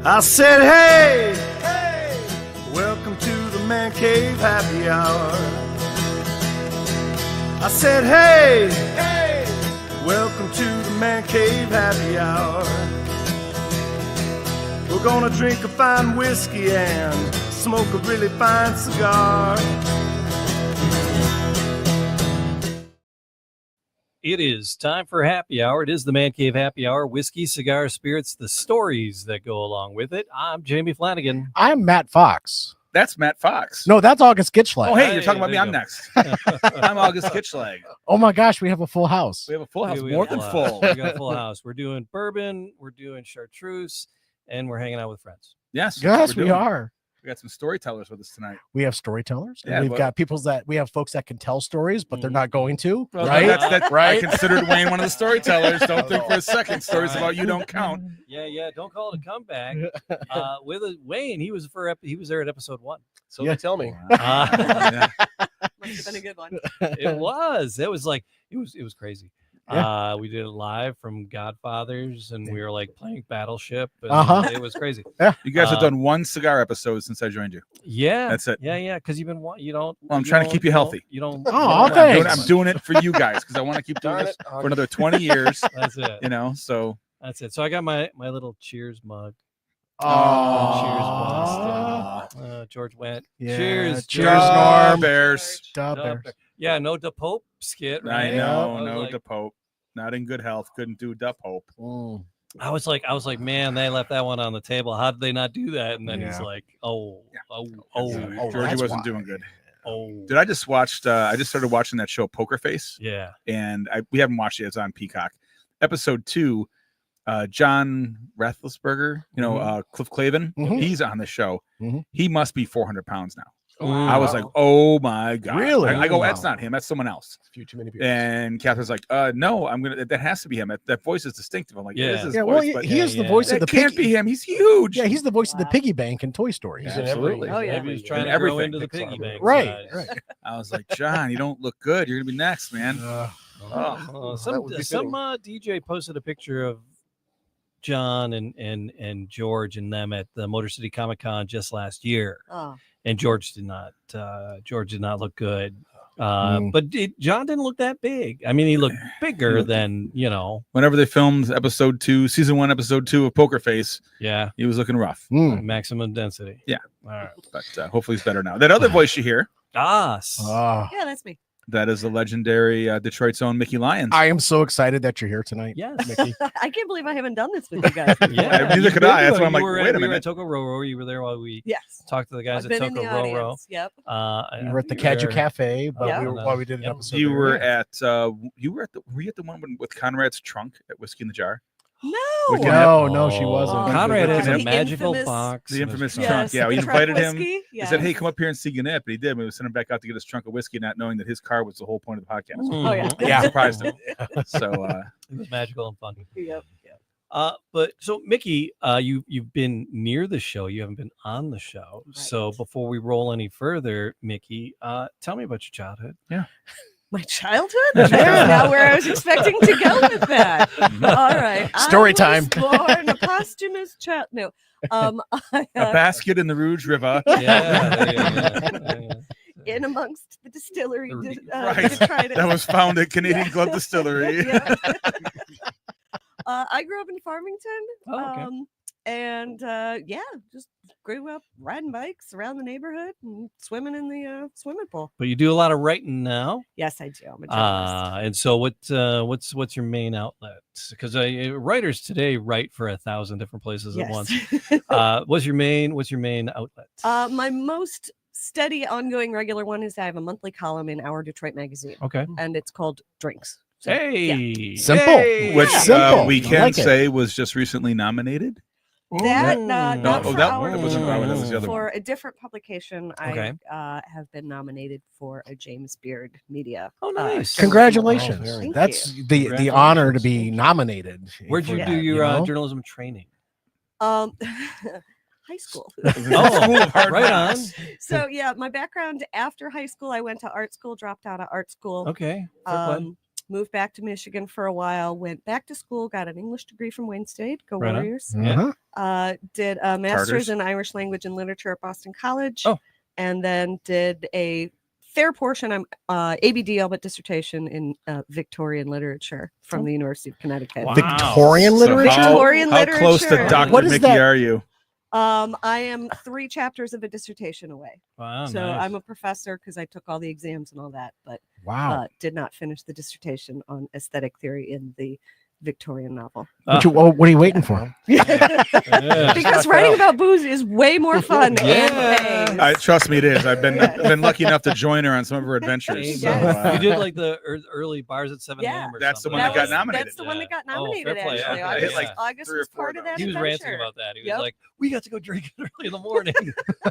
I said, hey, welcome to the Man Cave Happy Hour. I said, hey, welcome to the Man Cave Happy Hour. We're gonna drink a fine whiskey and smoke a really fine cigar. It is time for happy hour. It is the Man Cave Happy Hour. Whiskey, cigar, spirits, the stories that go along with it. I'm Jamie Flanagan. I'm Matt Fox. That's Matt Fox. No, that's August Gitschlag. Oh, hey, you're talking about there me. you I'm go. next. I'm August Gitschlag. Oh my gosh, we have a full house. We have a full house, We more got than a full. We got a full house. We're doing bourbon, we're doing chartreuse, and we're hanging out with friends. Yes, Yes, we are. We got some storytellers with us tonight. We have storytellers. And Yeah, we've but- got we have folks that can tell stories, but they're not going to. Well, right? That's Right? I considered Wayne one of the storytellers. Don't think for a second stories about you don't count. Yeah. Don't call it a comeback. Wayne, he was there at episode 1. So they tell me. Yeah. Must have been a good one. It was crazy. Yeah. We did it live from Godfathers, and we were like playing Battleship. And It was crazy. You guys have done one cigar episode since I joined you. Yeah, That's it. Yeah, because you don't. Well, I'm trying to keep you healthy. You don't. Oh, you don't- okay. I'm doing it for you guys because I want to keep doing Darn this it. for another 20 years. That's it. You know, so That's it. So I got my little Cheers mug. Oh, Cheers, George went. Yeah, Cheers, cheers, Duh, Norm. Bears. Duh, Duh, Bears. Bear. Yeah, no Da Pope skit. I Right? know, was no like- Da Pope. Not in good health. Couldn't do Da Pope. Mm. I was like, man, they left that one on the table. How did they not do that? And then he's Yeah. like, Georgie that's wasn't why. doing good. oh. Dude, I just started watching that show Poker Face, Yeah. and we haven't watched it. It's on Peacock. Episode 2, John Rathlisberger, Cliff Clavin, Mhm. he's on the show. Mhm. He must be 400 pounds now. Wow. I was like, oh my God. Really? I go, Wow. that's not him. That's someone else. Few too many people. And Catherine's like, no, that has to be him. That voice is distinctive. I'm like, Yeah. it is his Yeah, well, voice, but he is the voice of that the can't piggy. be him. He's huge. Yeah, he's the voice of the Wow. piggy bank in Toy Story. He's in Absolutely. every- Oh, yeah. Maybe he's trying to And grow everything. into the Pixar piggy movie. bank. Right, size. right. I was like, John, you don't look good. You're gonna be next, man. Oh, that would be some fitting. DJ posted a picture of John and George and them at the Motor City Comic Con just last year, Oh, and George did not look good. Mm. But John didn't look that big. I mean, he looked bigger than Whenever they filmed season 1, episode 2 of Poker Face, yeah, he was looking rough. Mm. maximum density. Yeah. All right. But hopefully he's better now. That other voice you hear, Ah, yeah, that's me. that is the legendary Detroit's own Mickey Lyons. I am so excited that you're here tonight, Yes. Mickey. I can't believe I haven't done this with you guys. Yeah, Neither you've could been I. That's to why it. I'm like, You were wait a You were minute. at Toko Roro. You were there while we Yes. talked to the guys I've at been in Toko the Roro. audience. Yep. You were at the Caju Cafe, but Yeah. we did an Yep. episode. You there. were Yeah. at were you at the one with Conrad's trunk at Whiskey in the Jar? No. Wicked No, she wasn't. Oh, Conrad has a The magical infamous- box. The infamous Yes, trunk. Yeah, the we trunk invited him. whiskey. He said, "Hey, come up here and see Gannett," but he did. We sent him back out to get his trunk of whiskey, not knowing that his car was the whole point of the podcast. Oh, yeah. Yeah. Surprised him. So It was magical and fun. Yep. But so Mickey, you've been near the show. You haven't been on the show. So Right. before we roll any further, Mickey, tell me about your childhood. My childhood? That's not where I was expecting to go with that. All right. Story I was time. born a posthumous child. No. a basket in the Rouge River. Yeah. in amongst the distillery. Right. Detritus. That was found at Canadian Club Distillery. Yeah. I grew up in Farmington. Oh, okay. And just grew up riding bikes around the neighborhood and swimming in the swimming pool. But you do a lot of writing now. Yes, I do. I'm a journalist. And so what's your main outlet? Because writers today write for 1,000 different places at once. What's your main outlet? My most steady, ongoing, regular one is I have a monthly column in Our Detroit Magazine, Okay. and it's called Drinks. So, Hey. Simple. Hey. Which Simple. we I can like it. say was just recently nominated. That Mm. not No, for that Our wasn't Detroit, Our, that was the other for one. a different publication. Okay. I have been nominated for a James Beard Media. Oh, nice. Congratulations. Oh, very That's Thank the honor to be nominated. Where'd you for do that, your know? journalism training? High school. Oh, School of Hard right on. Knocks. So yeah, my background after high school, I went to art school, dropped out of art school. Okay. Fair play. moved back to Michigan for a while, went back to school, got an English degree from Wayne State, go Right on. Warriors. Uh-huh. Did a master's Tartars. in Irish language and literature at Boston College. Oh. And then did a fair portion of ABD, but dissertation in Victorian literature from the University of Connecticut. Wow. Victorian So literature. Victorian how close to literature. Dr. What is Mickey that? are you? I am 3 chapters of a dissertation away. Wow, So nice. I'm a professor because I took all the exams and all that, but Wow. did not finish the dissertation on aesthetic theory in the Victorian novel. What are you waiting for? Yeah. Because writing about booze is way more fun. Yeah. And pays. Trust me, it is. I've been lucky enough to join her on some of her adventures. So, Yes. You did like the early bars at 7 Yeah. a.m. or That's the something. one that got was- nominated. That's the one that got Yeah. Oh, nominated. fair play. Actually, Yeah. I hit August, like August 3 or was 4 part of of that. He was adventure. ranting about that. He was Yep. like, "We got to go drink early in the morning."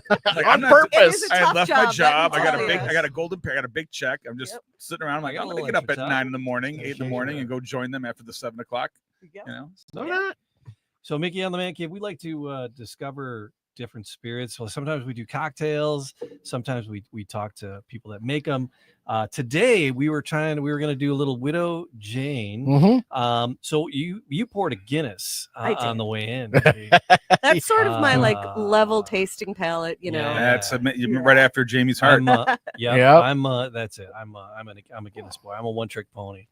Like, On I'm not- purpose. It is a I tough left job, my let me job. I got tell a big, you. I got a golden pair. I got a big check. I'm just Yep. sitting around. I'm like, Got a I'm gonna little get up at extra 9 time. in the morning, 8 in the Sure. morning, and go join them after the 7 o'clock. Yep. You know, No, not. So Mickey on the Man Cave, we like to discover different spirits. So sometimes we do cocktails. Sometimes we talk to people that make them. Today we were going to do a little Widow Jane. Mm-hmm. So you poured a Guinness I on did. the way in. That's sort of my level Ah. tasting palette, you know. Yeah. that's right after Jamie's heart. I'm yeah, Yep. I'm that's it. I'm a Guinness boy. I'm a one-trick pony.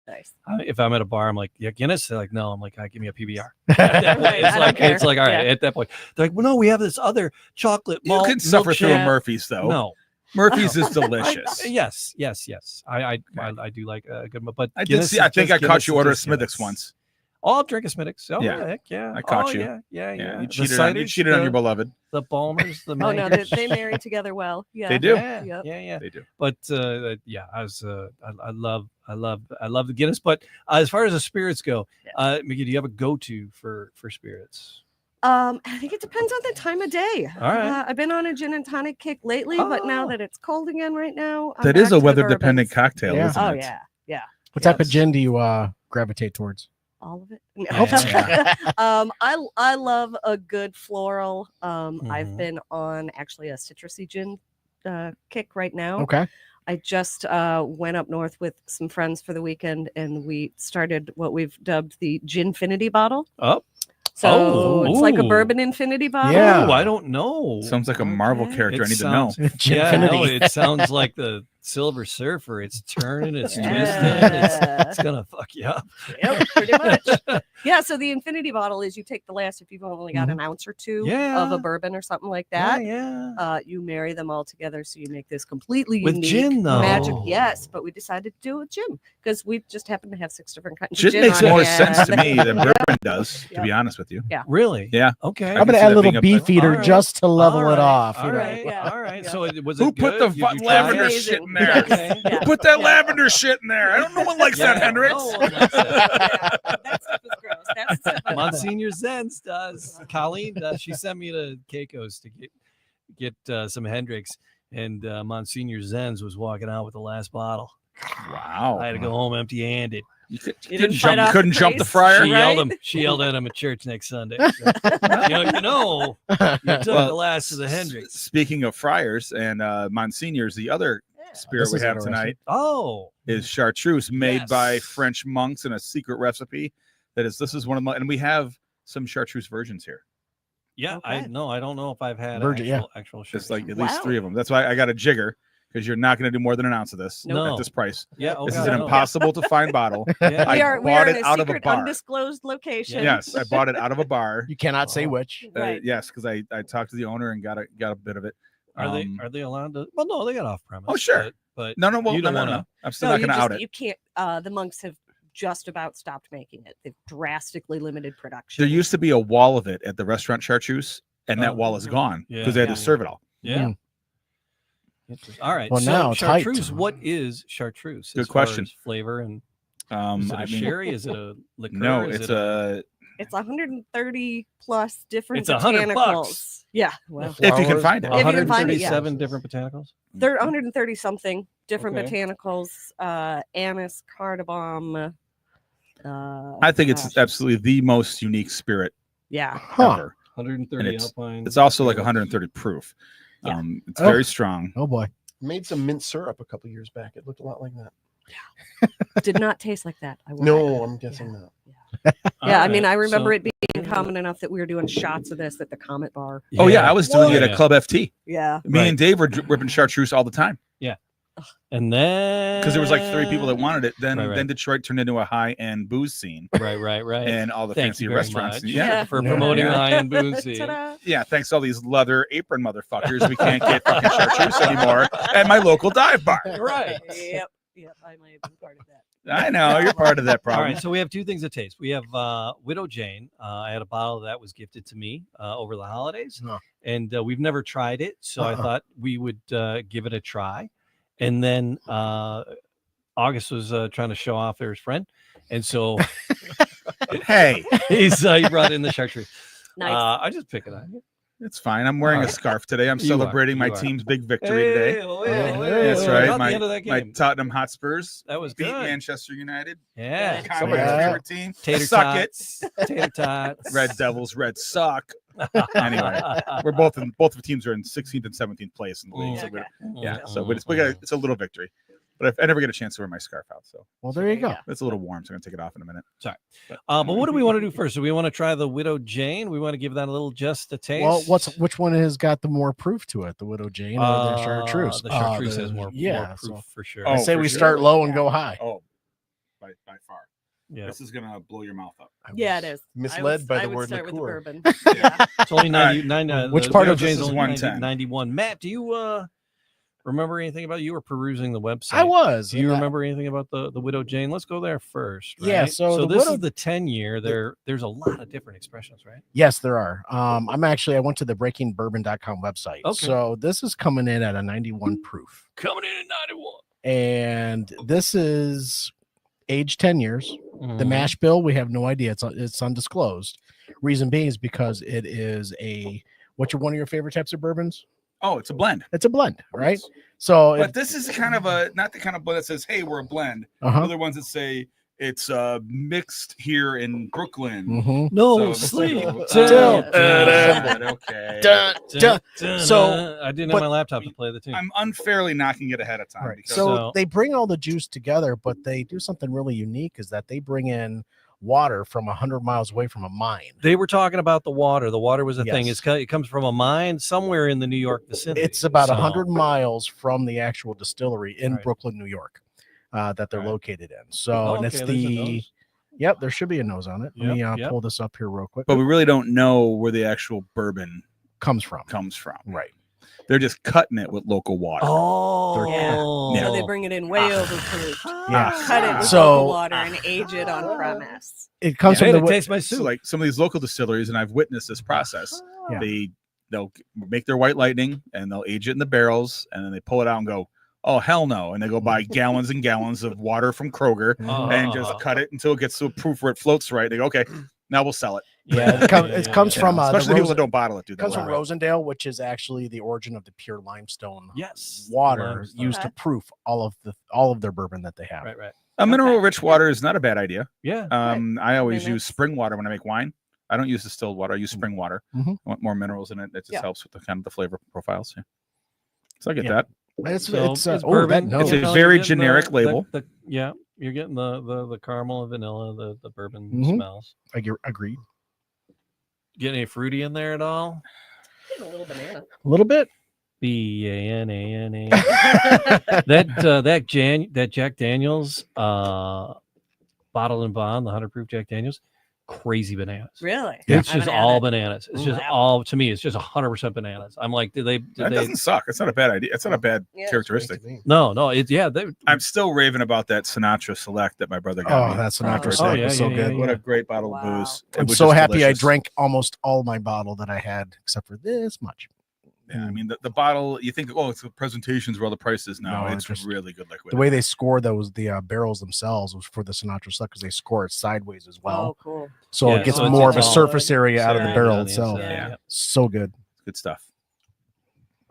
Nice. If I'm at a bar, I'm like, yeah, Guinness. They're like, no. I'm like, give me a PBR. Right, I don't care. It's like, all right. Yeah. At that point, they're like, well, no, we have this other chocolate You malt can suffer through a milkshake. Murphy's though. No, Murphy's is delicious. yes. I do like a good, but I did Guinness see. is I think just I caught Guinness you is order a just Smithwick's Guinness. once. Oh, I'll drink a Smithwick's. Oh, Yeah. heck yeah. I caught Oh, you. Yeah. Yeah, The you cheated on ciders, your beloved. the Balmers, the Oh no, Mankers. they marry together well. Yeah. They do. Yeah, Yep. yeah. They do. But yeah, I was I love the Guinness. But as far as the spirits go, Mickey, do you have a go-to for spirits? I think it depends on the time of day. All right. I've been on a gin and tonic kick lately, but now Oh. that it's cold again right now, I'm That is back a to the weather-dependent bourbons. cocktail, Yeah. isn't Oh it? yeah, What type of Yes. gin do you gravitate towards? all of it. No. Yeah. I love a good floral. Mhm. I've been on actually a citrusy gin kick right now. Okay. I just went up north with some friends for the weekend, and we started what we've dubbed the Ginfinity bottle. Oh, So it's like a ooh. bourbon infinity bottle. Yeah. oh, I don't know. Sounds like a Marvel Okay. character. It I need to know. sounds- Yeah, no, Ginfinity. it sounds like the Silver Surfer. It's turning, it's twisting, it's gonna fuck you up. Yep, pretty much. Yeah, so the infinity bottle is you take the last, if you've only got an ounce or two of Yeah. a bourbon or something like Yeah, that, yeah. you marry them all together, so you make this completely With unique gin, though. magic. Yes, but we decided to do it with gin because we just happen to have 6 different kinds of Gin gin makes on more hand. sense to me than Yeah. bourbon does, to be honest with you. Really? Yeah. Okay. I I'm can gonna see add that a little being a- beef eater All right. just to level All it right, off. All you know? right. Yeah. All right. Yeah. So was Who it put good? the Did you try lavender it? Amazing. shit in there? Okay. Yeah. Who put that Yeah. lavender shit in there? I don't. No one likes that, Yeah, Hendrix. no one likes that. Yeah, that stuff is gross. That's the stuff I don't like. Monsignor Zenz does. Colleen does. She sent me to Keiko's to get some Hendrix, and Monsignor Zenz was walking out with the last bottle. Wow. I had to go home empty-handed. You You couldn't didn't fight off the couldn't jump the priest? fryer. She Right? yelled him. She yelled at him at church next Sunday. So, you took Well, the last of the Hendrix. Speaking of friars and Monsignors, the other spirit This we is have interesting. tonight Oh, is chartreuse, made by Yes. French monks in a secret recipe. This is one of my, and we have some chartreuse versions here. yeah. I Okay. don't know if I've had Virgin, yeah. actual Just shirts. like at Wow. least 3 of them. That's why I got a jigger, because you're not going to do more than an ounce of this No. at this price. Yeah. Oh, This God, is an no. impossible to find bottle. Yeah. I we are bought in it a out of a secret, bar. undisclosed location. Yes, I bought it out of a bar. You cannot say Oh. which. Right. Yes, because I talked to the owner and got a bit of it. Are they allowed to? Well, no, they got off premise. Oh, sure. But No, well, You no, don't no, wanna- no. I'm still No, not you going to out just it. you can't. The monks have just about stopped making it. They've drastically limited production. There used to be a wall of it at the restaurant Chartreuse, and Oh. that wall is gone Yeah. because they had Yeah. to serve it all. yeah. Mm. All right. Well, so now it's hyped. chartreuse. What is chartreuse? Good as far question. as flavor and is it I a mean, sherry? Is it a liqueur? no, Is it's it a. It's 130 plus different It's $100 botanicals. Yeah, well, If you can find it. If you can find it, yeah. 137 different botanicals. they're 130 something different Okay. botanicals. Anise, cardamom. I think it's gosh. absolutely the most unique spirit Yeah. Huh. ever. 130 And Alpine. It's also like 130 proof. Yeah. It's Oh. very strong. Oh boy. Made some mint syrup a couple years back. It looked a lot like that. Did not taste like that. I will No, I'm guessing not. Yeah, I mean, Alright, I remember so- it being common enough that we were doing shots of this at the Comet Bar. Oh yeah, I was doing it Yeah. at Club FT. Yeah. Me Right. and Dave were ripping chartreuse all the time And then because there was like 3 people that wanted it. Then Right. then Detroit turned into a high-end booze scene, Right. and all the Thank fancy you very restaurants. much Yeah, Yeah. for Yeah. promoting Yeah. the high-end boozy. Ta-da. yeah. Thanks to all these leather apron motherfuckers, we can't get fucking chartreuse anymore at my local dive bar. Right. Yep. I might have been part of that. I know you're part of that All problem. right, so we have 2 things to taste. We have Widow Jane. I had a bottle that was gifted to me over the holidays, Huh. and we've never tried it, so I thought we would give it a try. And then August was trying to show off his friend, and so Hey, he brought in the chartreuse. Nice. I just pick it on you. it's fine. I'm wearing All a right. scarf today. I'm You celebrating are, my you are. team's big victory today. That's That's right. About the end of that My game. Tottenham Hotspurs That was beat good. Manchester United. Yeah. Good. Comedy's Yeah. favorite team. Tater Suck tots. Tater tots. it. Red Devils, Red suck. Anyway, we're both the teams are in 16th and 17th place in the league. So Okay. so it's a little victory. But I never get a chance to wear my scarf out, so Well, there you go. Yeah. it's a little warm. So I'm gonna take it off in a minute. But what do we want to do first? Do we want to try the Widow Jane? We want to give that a little just a taste. Well, which one has got the more proof to it? The Widow Jane or the chartreuse? The chartreuse the- has more yeah, proof so for sure. I Oh, say for we sure. start low and go high. Oh, by far. Yeah, This is gonna blow your mouth up. Yeah, it is. Misled by I the would word start with the liqueur. bourbon. Yeah. it's only All 90. Which the part Widow of this Jane's is only 110? 91. Matt, do you remember anything about? You were perusing the website. I was. Do you and I- remember anything about the Widow Jane? Let's go there first. Yeah, right? so the this Widow- is the 10-year. There's a lot of different expressions, right? Yes, there are. I went to the breakingbourbon.com website. Okay. So this is coming in at a 91 proof. Coming in at 91. And this is age 10 years. The Mhm. mash bill, we have no idea. It's undisclosed. Reason being is because it is one of your favorite types of bourbons? Oh, it's a blend. It's a blend, right? So But this is kind of not the kind of blend that says, "Hey, we're a blend." uh-huh. Other ones that say it's mixed here in Brooklyn. Mhm. No So- sleep. so- till- okay. Dun, dun. So I didn't have but- my laptop to play the tune. I'm unfairly knocking it ahead of time. Right. Because So So- they bring all the juice together, but they do something really unique is that they bring in water from 100 miles away from a mine. They were talking about the water. The water was a thing. Yes. It comes from a mine somewhere in the New York vicinity. It's about So- 100 miles from the actual distillery in Right. Brooklyn, New York, that they're Right. located in. So, Oh, and it's okay, there's a the, nose. yep, there should be a nose on it. Let me Yep. pull this up here real quick. but we really don't know where the actual bourbon Comes from. comes from. Right. They're just cutting it with local water. Oh, So they bring it in way overproof. Yeah. Cut it with So- local water and age it on premise. It comes Hey, from to the, taste my So soup. like some of these local distilleries, and I've witnessed this process. Yeah. They'll make their white lightning and they'll age it in the barrels, and then they pull it out and go, "Oh hell no!" And they go buy gallons and gallons of water from Kroger and just cut it until it gets to a proof where it floats right. They go, "Okay, now we'll sell it." Yeah, it comes from the especially people Rosen- that don't bottle it. Do it that. comes from Right. Rosendale, which is actually the origin of the pure limestone Yes, water limestone. used to Okay. proof all of their bourbon that they have. Right. A mineral rich water is not a bad idea. Yeah. I always mean, use that's- spring water when I make wine. I don't use distilled water. I use spring water. Mhm. I want more minerals in it. That just Yeah. helps with the kind of the flavor profiles. Yeah. So I get Yeah. that. It's So it's, it's oh, bourbon. that nose. It's a You're very getting generic label. Yeah, you're getting the caramel and vanilla, the bourbon Mhm. smells. Agreed. Get any fruity in there at all? A little banana. A little bit. BANANA. that Jack Daniels bottled and bond, the 100 proof Jack Daniels, crazy bananas. Really? It's I just haven't had all it. bananas. It's Ooh, just wow. all to me. It's just 100% bananas. I'm like, did That they? doesn't suck. It's not a bad idea. It's not a bad Yeah. characteristic. No. It's They, I'm still raving about that Sinatra Select that my brother got Oh, me. that Sinatra Oh, Select yeah, was so yeah, good. yeah, What a great bottle of Wow. booze. It I'm was so just happy delicious. I drank almost all my bottle that I had, except for this much. Yeah, I mean the bottle. You think, oh, it's the presentations where all the prices. No, No, it's just- really good liquid. The way they score the barrels themselves was for the Sinatra Select because they score it sideways as well, Oh, cool. so Yeah, it gets so it's more of a all- surface area out of the Yeah. barrel on the itself. inside, Yeah. So good. good stuff.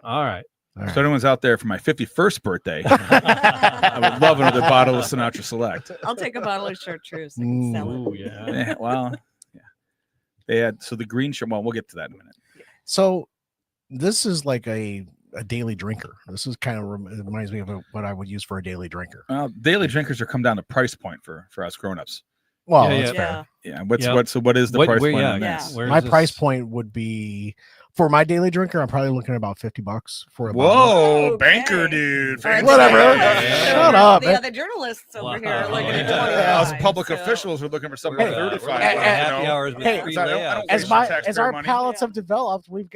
All right. All right. So anyone's out there for my 51st birthday, I would love another bottle of Sinatra Select. I'll take a bottle of chartreuse. I can sell it. Ooh, yeah. Yeah, well, yeah. They had the green shirt. Well, we'll get to that in a minute. So this is like a a daily drinker. This is kind of reminds me of what I would use for a daily drinker. Daily drinkers are come down to price point for us grown-ups. Well, Yeah, that's yeah. fair. Yeah. What is the What- price where- point yeah, on yeah. this? Where's My this- price point would be for my daily drinker. I'm probably looking at about $50 for a bottle. Whoa, Okay. banker dude. All right, Whatever. so Shut up, The man. other journalists over Wow. here are looking at Yeah. 25. Us public so- officials are looking for something We're, 35. we're happy hours with Hey, free I don't layouts. waste your As taxpayer our money. palates have developed, we've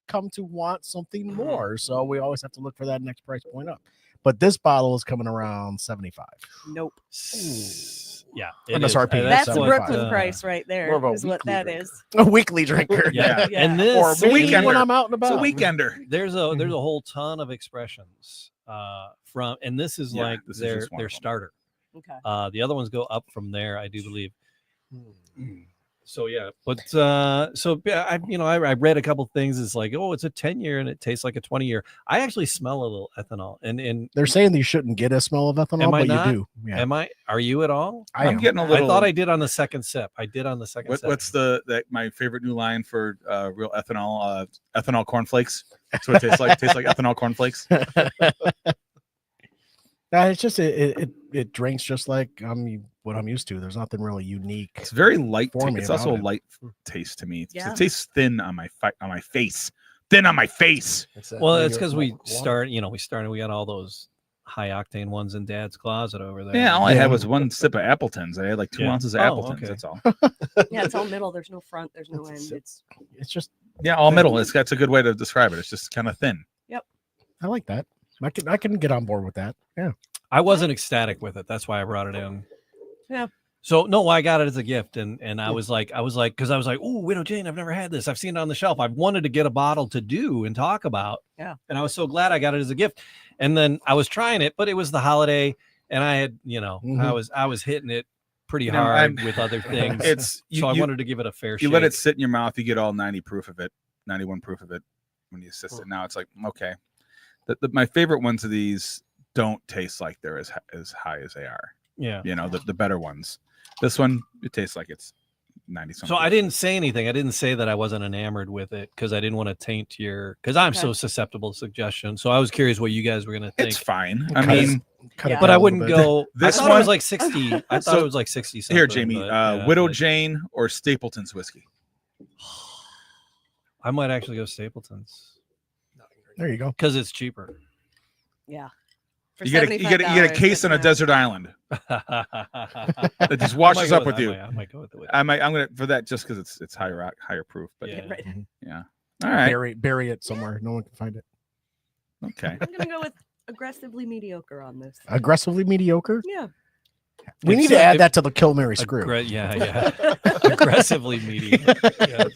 come to want something more. So we always have to look for that next price point up. But this bottle is coming around 75. Nope. Yeah, MSRP. That's That's Brooklyn uh, price right there. More of a Is what weekly that drinker. is. A weekly drinker. Yeah. Yeah. And this Or the Maybe weekender. when I'm out and It's a about. weekender. there's a whole ton of expressions from, and this is Yeah, like this is their just one their of them. starter. Okay. The other ones go up from there, I do believe. So yeah, but I read a couple things. It's like, oh, it's a 10-year and it tastes like a 20-year. I actually smell a little ethanol, and They're saying that you shouldn't get a smell of ethanol, Am I but not? you do. Yeah. am I? Are you at all? I I'm am. getting a little. I thought I did on the second sip. I did on the second sip. What's my favorite new line for real ethanol? Ethanol cornflakes. That's what it tastes like. Tastes like ethanol cornflakes. It's just it drinks just like what I'm used to. There's nothing really unique. It's very light. For me It's also a about it. light taste to me. Yeah. It tastes thin on my face. Thin on my face. Well, it's because we got all those high octane ones in Dad's closet over there. Yeah, all I Yeah. had was one sip of Appletons. I had like 2 Yeah. ounces of Oh, Appletons. okay. That's all. Yeah, it's all middle. There's no front. There's no It's- end. It's It's just Yeah, all middle. That's a good way to describe it. It's just kind of thin. I like that. I can get on board with that. Yeah. I wasn't ecstatic with it. That's why I brought it in. Yeah. So no, I got it as a gift, and I was like, because I was like, oh, Widow Jane, I've never had this. I've seen it on the shelf. I've wanted to get a bottle to do and talk about. Yeah. And I was so glad I got it as a gift. And then I was trying it, but it was the holiday, and I had, Mhm. I was hitting it pretty You know, hard I'm- with other things. It's so I wanted to give it a fair you shake. let it sit in your mouth, you get all 90 proof of it, 91 proof of it when you assist it. Now it's like, okay. My favorite ones of these don't taste like they're as high as they are. Yeah. The better ones. This one, it tastes like it's 90 something. So I didn't say anything. I didn't say that I wasn't enamored with it because I didn't want to taint because I'm so Okay. susceptible to suggestion. So I was curious what you guys were going to think. It's fine. Cut I it- mean, cut it Yeah. But down I a wouldn't little bit. go. This I thought it was one- like 60. I thought So, it was like 60 something. here, Jamie, but, yeah, Widow but Jane or Stapleton's whiskey. I might actually go Stapleton's There you go. because it's cheaper. yeah. For You get a case on a $75, desert island that just washes up with you. I might go with the I'm gonna for that just because it's higher proof. But Yeah. Right. yeah. All right. Bury it somewhere. No one can find it. Okay. I'm gonna go with aggressively mediocre on this. Aggressively mediocre. Yeah. We need It's, to add if- that to the Kill Mary screw. Yeah. Aggressively medium. Yes.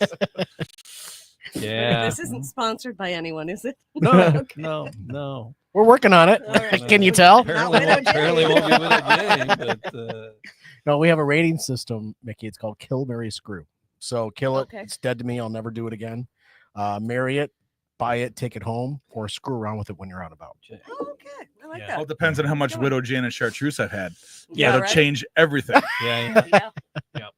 Yeah. This isn't sponsored by anyone, is it? No, Okay. no. We're working on it. All right. Can you tell? Apparently, Widow Jane. apparently won't be Widow Jane, but No, we have a rating system, Mickey. It's called Kill Mary Screw. So kill it. Okay. It's dead to me. I'll never do it again. Marry it, buy it, take it home, or screw around with it when you're out and about. Oh, okay. I like Yeah. Well, that. it depends on how much Go on. Widow Jane and Chartreuse I've had. Yeah, That'll right? change everything. yeah. Yeah.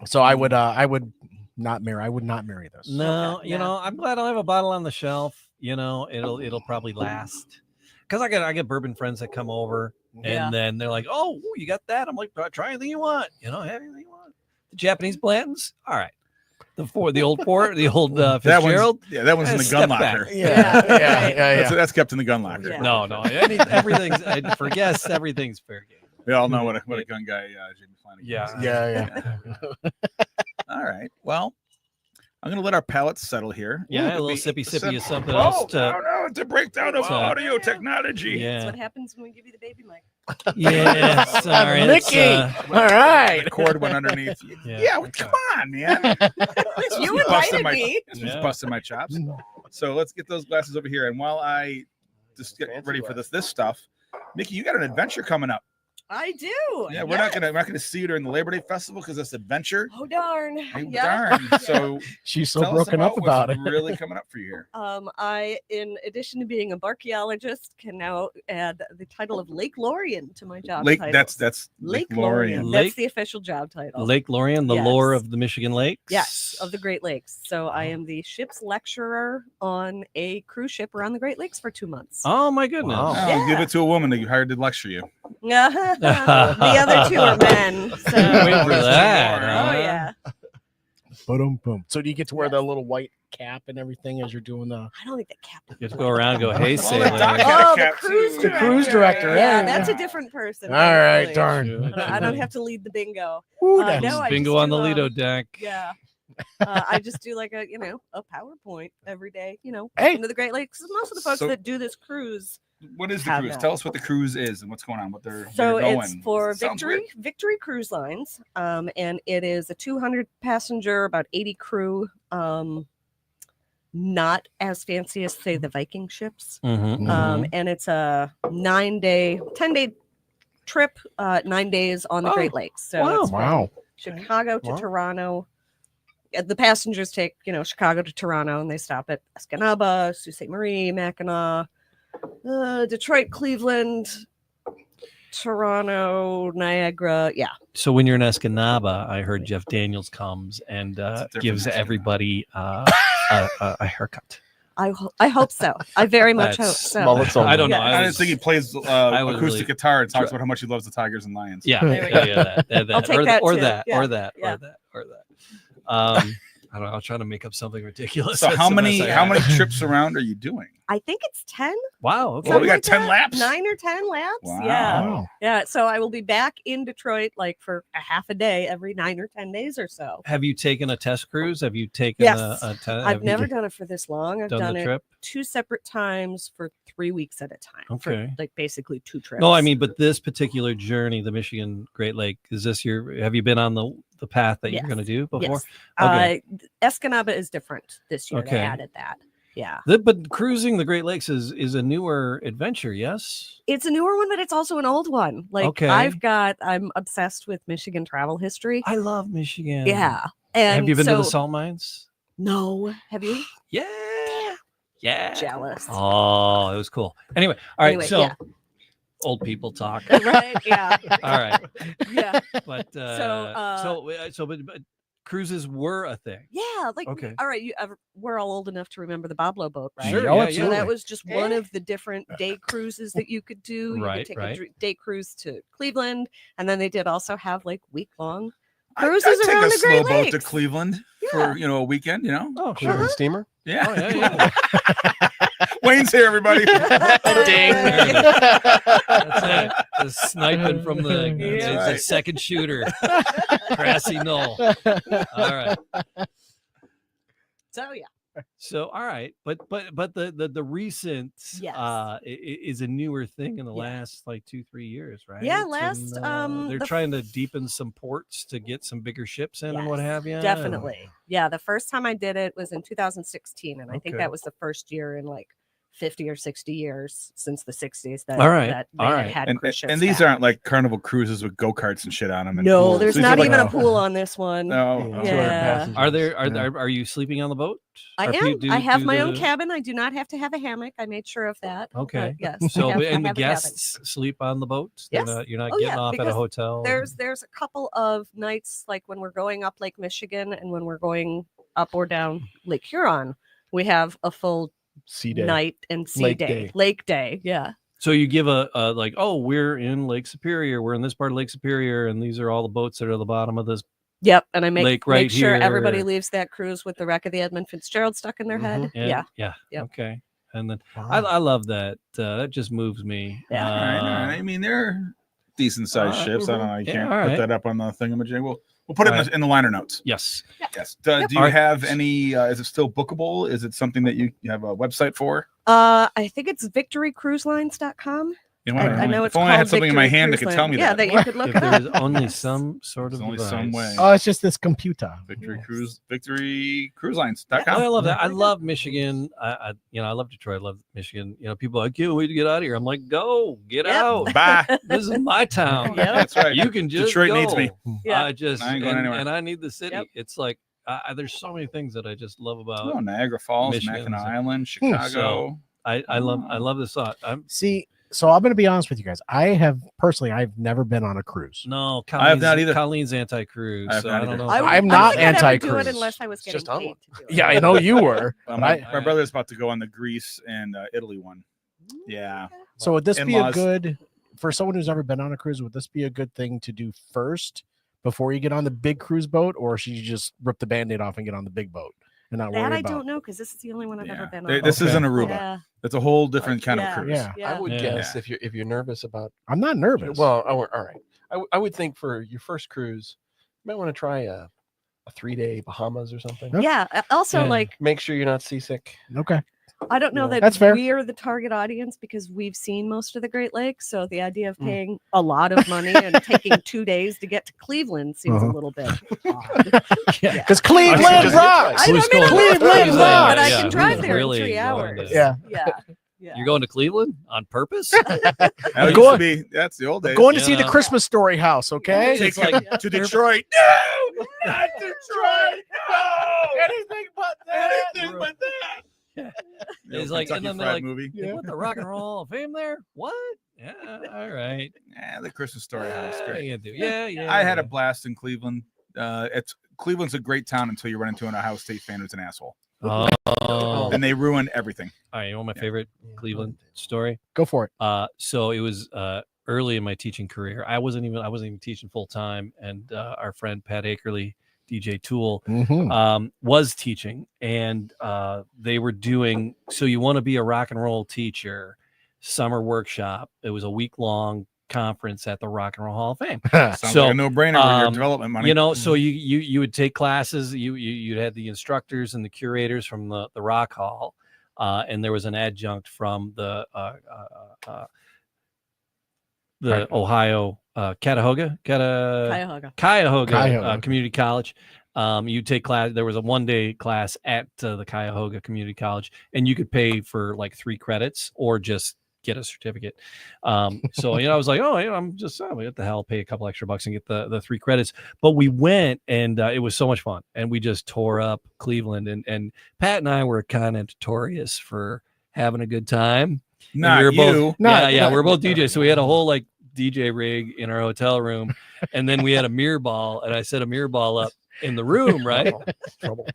So I would not marry this. No, Okay, yeah. I'm glad I'll have a bottle on the shelf. It'll probably last. Because I get bourbon friends that come over and Yeah. then they're like, "Oh, you got that?" I'm like, "Try anything you want. Have anything you want." The Japanese blends, all right. The old That Fitzgerald. one's in the Step gun back. locker. Yeah. That's kept in the gun locker. Yeah. No, everything's for guests. Everything's fair game. We all know what a gun guy Jamie Flanagan Yeah. is. Yeah. All right. Well, I'm gonna let our palates settle here. Yeah, a Ooh, little we- sippy of something Oh, else to. no, it's a breakdown of So- audio technology. That's Yeah, what happens when we give you the baby mic. yeah. Sorry, it's, Mickey. All right. The cord went underneath. Yeah. Come on, man. You busting invited my- me. Just Yeah. busting my chops. So let's get those glasses over here. And while I just get Fancy ready for glass. this stuff, Mickey, you got an adventure coming up. I do. Yeah, we're not gonna see you during the Labor Day festival because it's adventure. Oh darn. Hey, Yeah. darn. So She's so tell us broken up about what's it. really coming up for you here. I, in addition to being a archaeologist, can now add the title of Lake Lorien to my job Lake, title. that's Lake Lorien. Lorien. Lake- That's the official job title. Lake Lorien, the lore Yes. of the Michigan Lakes. Yes, of the Great Lakes. So I am the ship's lecturer on a cruise ship around the Great Lakes for 2 months. Oh my goodness. Wow. Oh, Yeah. give it to a woman that you hired to lecture you. The other two are men. So. Wait for There's two that. more, Oh huh? yeah. Boom, boom. So do you get to wear the little white cap and everything as you're doing the? I don't think the captain. You have to go around and go, hey, Well, sailor. the doc got a Oh, the cap, cruise too. director. The cruise director, Yeah, yeah. that's a different person. All right, thankfully. darn. I don't have to lead the bingo. Ooh, Uh, that's- no, I Bingo just on the do, Lido deck. Yeah. I just do like a PowerPoint every day, Hey. into the Great Lakes. Most of the folks So- that do this cruise. What is the Have cruise? that. Tell us what the cruise is and what's going on. What they're So where you're it's going. for Sounds weird. Victory Cruise Lines, and it is a 200 passenger, about 80 crew. Not as fancy as say the Viking ships, Mhm, Mhm. and it's a 10-day trip, 9 days on the Oh, Great Lakes. So wow. it's from Wow. Chicago to Wow. Toronto. The passengers take, Chicago to Toronto, and they stop at Escanaba, Sault Ste. Marie, Mackinac, Detroit, Cleveland, Toronto, Niagara. Yeah. So when you're in Escanaba, I heard Jeff Daniels comes and a different gives Escanaba. everybody a haircut. I hope so. I very much hope That's- so. Mullets only. I don't know. Yeah. I I was- didn't think he plays I was acoustic really guitar and talks try- about how much he loves the Tigers and Lions. Yeah, There we that, I'll take or that or too. that, Yeah, or that, yeah. or that, or that. I don't know. I was trying to make up something ridiculous. So That's how the many best I how had. many trips around are you doing? I think it's 10. Wow. Okay. Well, we something got like 10 that. laps? 9 or 10 laps. Wow. Yeah. Wow. Yeah. So I will be back in Detroit like for a half a day every 9 or 10 days or so. Have you taken a test cruise? Have you taken Yes. a test? I've never done it for this long. I've done done the it trip. 2 separate times for 3 weeks at a time. for, Okay. like basically 2 trips. No, I mean, but this particular journey, the Michigan Great Lake, is this have you been on the path that you're Yes. going to do before? Yes. Okay. Escanaba is different this year. Okay. They added that. Yeah. But cruising the Great Lakes is a newer adventure, yes? It's a newer one, but it's also an old one. Like Okay. I'm obsessed with Michigan travel history. I love Michigan. Yeah. And Have you been to the so- salt mines? No. Have you? Yeah. Yeah. Jealous. Oh, it was cool. Anyway, all right. Anyway, So yeah. old people talk. Right. Yeah. All right. Yeah. But but cruises were a thing. Yeah. Like, Okay. all right. We're all old enough to remember the Boblo boat, right? Sure, Oh, yeah, absolutely. So that was just one of the different day cruises that you could do. You Right, could take right. a day cruise to Cleveland, and then they did also have like week-long I'd cruises take around a the slow Great boat to Lakes. Cleveland Yeah. for a weekend. Oh, Cleveland steamer. Yeah. Oh, yeah, yeah. Wayne's here, everybody. That's it. The sniping from the, Yeah. the Right. second shooter. Grassy knoll. All right. So yeah. So all right, but the recent Yes. is a newer thing in the Yeah. last like 2-3 years, right? Yeah, last, they're the trying to deepen some ports to get some bigger ships in and what Yes, have you. Definitely. Yeah. The first time I did it was in 2016. And I think Okay. that was the first year in like 50 or 60 years since the 60s that, All right, that they all had right. had And, cruise ships and these back. aren't like carnival cruises with go-karts and shit on them. And No, pools. there's These are not like even a a- pool on this one. No. Yeah. 200 Yeah. passengers. Are Yeah. are you sleeping on the boat? I Or if you am. do- I have do my own the- cabin. I do not have to have a hammock. I made sure of that. Okay. Yes. So I have- I and the have a cabin. guests sleep on the boat. Yes. You're not Oh, getting yeah, off at a because hotel. There's a couple of nights like when we're going up Lake Michigan and when we're going up or down Lake Huron, we have a full C day. night and sea Lake day. day. Lake day. Yeah. So you give a like, oh, we're in Lake Superior. We're in this part of Lake Superior, and these are all the boats that are at the bottom of this. Yep. And I make, Lake right make sure everybody here. leaves that cruise with the wreck of the Edmund Fitzgerald stuck in their head. And- Yeah. yeah. Yep. Okay. And then Wow. I love that. That just moves me. Yeah. All right, all right. I mean, they're decent sized Uh, ships. I don't know. You yeah, can't all put right. that up on the thingamajig. We'll put it All in the liner notes. Yes. Yes. Do you All right. have any? Is it still bookable? Is it something that you have a website for? I think it's victorycruiselines.com. You know, I know it's if only I had called something in my Victory hand that Cruise could tell Line. me Yeah, that. that you could look If up. there's only some sort of There's only device. some way. Oh, it's just this computer. VictoryCruiseLines.com. Oh, I love that. I love Michigan. I I love Detroit. I love Michigan. People are like, can't wait to get out of here. I'm like, go, get Yep. out. Bye. This is my town. Yep. That's right. You can just Detroit go. needs me. Yeah. I just I ain't going anywhere. and I need the city. Yep. It's like there's so many things that I just love about. Oh, Niagara Falls, Michigan. Mackinac Island, Chicago. So, I love this thought. See, so I'm going to be honest with you guys. I've never been on a cruise. No, I have not either. Colleen's anti-cruise. I have So not I don't either. know. I'm I not don't think I'd ever do anti-cruise. it unless I was It's getting just on paid one. to do it. Yeah, I know you were. Well, but my brother's about to go on the Greece and Italy one. Yeah. So would this be a In-laws. good for someone who's never been on a cruise? Would this be a good thing to do first before you get on the big cruise boat, or should you just rip the Band-Aid off and get on the big boat and not That worry I about? don't know because this is the only one I've ever Yeah. been They- on. This Okay. isn't Aruba. Yeah. It's a whole different kind Yeah. of cruise. Yeah, Yeah. I would Yeah. guess if you're nervous about. I'm not nervous. Well, all right. I would think for your first cruise, you might want to try a 3-day Bahamas or something. Yep. Yeah. Also, Yeah. like, Make sure you're not seasick. Okay. I don't know Yeah. that That's fair. we are the target audience because we've seen most of the Great Lakes. So the idea of Mm. paying a lot of money and taking 2 days to get to Cleveland seems Uh-huh. a little bit odd. Yeah, Yeah. because Cleveland just- rocks. I Who's mean, I'm going not to Cleveland, Cleveland? but I Yeah, can drive who's there really in 3 going hours. to- Yeah. Yeah. Yeah. You're going to Cleveland on purpose? That used Going- to be, that's the old days. Going to see the Yeah. Christmas Story house. Okay. It's Take like you to Detroit. No, not Detroit. No, Anything but that. anything but that. It's like, and then they're Fried like, movie. They put the Rock and Roll Hall of Fame there? What? Yeah, all right. The Christmas Story house. Great. Yeah. I had a blast in Cleveland. Cleveland's a great town until you run into an Ohio State fan who's an asshole. Oh. Then they ruin everything. All right, you know my favorite Cleveland story? Go for it. So it was early in my teaching career. I wasn't even teaching full time, and our friend Pat Akerley, DJ Tool, was teaching, and they were doing. So you want to be a rock and roll teacher? Summer workshop. It was a week-long conference at the Rock and Roll Hall of Fame. Sounds So, like a no-brainer with your development money. You know, so you would take classes. You'd had the instructors and the curators from the Rock Hall, and there was an adjunct from the Ohio Cuyahoga Cuyahoga. Community College. You take class. There was a 1-day class at the Cuyahoga Community College, and you could pay for like 3 credits or just get a certificate. So I was like, I'm just what the hell, pay a couple extra bucks and get the 3 credits. But we went, and it was so much fun, and we just tore up Cleveland. And Pat and I were kind of notorious for having a good time. And Not we were you. both, we're both DJs, so we had a whole like DJ rig in our hotel room, and then we had a mirror ball, and I set a mirror ball up in the room, right? Trouble.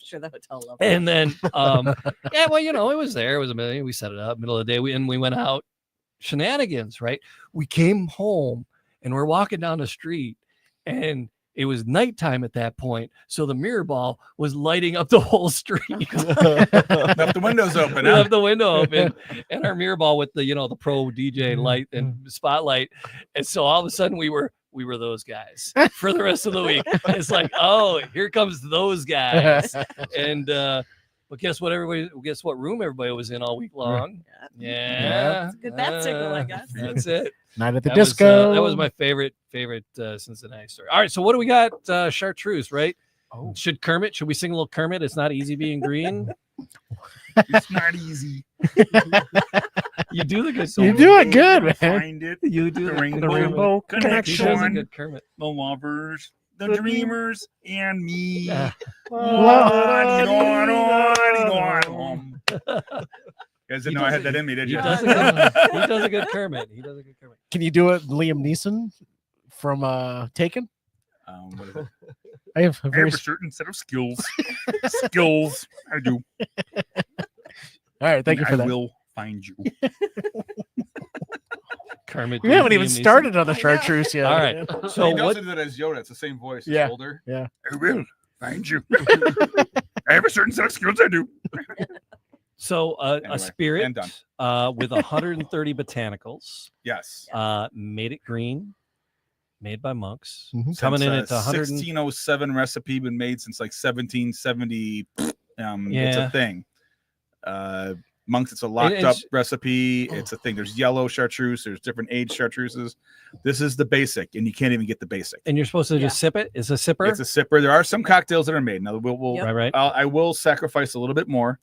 Sure, the hotel level. And then, it was there. It was we set it up middle of the day. We went out shenanigans, right? We came home and we're walking down the street, and it was nighttime at that point. So the mirror ball was lighting up the whole street. Left the windows open. We Huh? left the window open, and our mirror ball with the pro DJ light and spotlight. And so all of a sudden we were those guys for the rest of the week. It's like, oh, here comes those guys. And but guess what room everybody was in all week long? Yeah. It's a good bat signal, I guess. That's it. Night at the That disco. that was my favorite Cincinnati story. All right, so what do we got? Chartreuse, right? Oh. Should we sing a little Kermit? It's not easy being green. It's not easy. You do the good. You do it good, man. Find it. You do The the Rainbow Rainbow Connection. He does a good Kermit. The lovers, the dreamers, and me. Yeah. You guys didn't know I had that in me, did He you? does a good Kermit. He does a good Kermit. Can you do it, Liam Neeson from Taken? What is it? I have a I very. have a certain set of skills. Skills. I do. All right, thank you for I that. will find you. Kermit. We haven't even Liam Neeson. started on the chartreuse yet. All right. So He what? does it as Yoda. It's the same voice. Yeah. It's older. Yeah. I will find you. I have a certain set of skills. I do. So Anyway, a spirit and done. with 130 botanicals, Yes. made it green, made by monks, Mhm. coming in Since, at 100. 1607 recipe, been made since like 1770. It's Yeah. a thing. Monks, it's a locked up it's- recipe. It's a thing. There's yellow chartreuse. There's different age chartreuses. This is the basic, and you can't even get the basic. And you're supposed to just sip it. It's a sipper. It's a sipper. There are some cocktails that are made. Now we'll Yep. Right. I will sacrifice a little bit more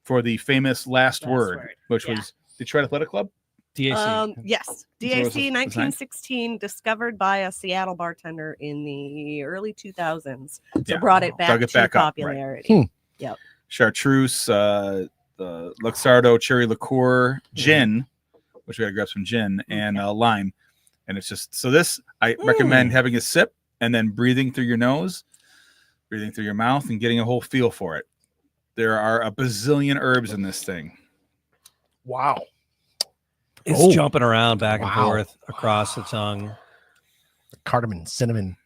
for the famous last Last word, word. which Yeah. was Detroit Athletic Club. DAC. Yes, So DAC it's a- 1916, discovered by a Seattle bartender in the early 2000s. So Yeah. brought it back Dug it to back up, right. popularity. Chartreuse, the Luxardo cherry liqueur, gin, which we gotta grab some gin, and lime. And it's just so this I recommend having a sip and then breathing through your nose, breathing through your mouth, and getting a whole feel for it. There are a bazillion herbs in this thing. Wow. It's Oh. jumping around back and Wow. forth across the tongue. Cardamom, cinnamon.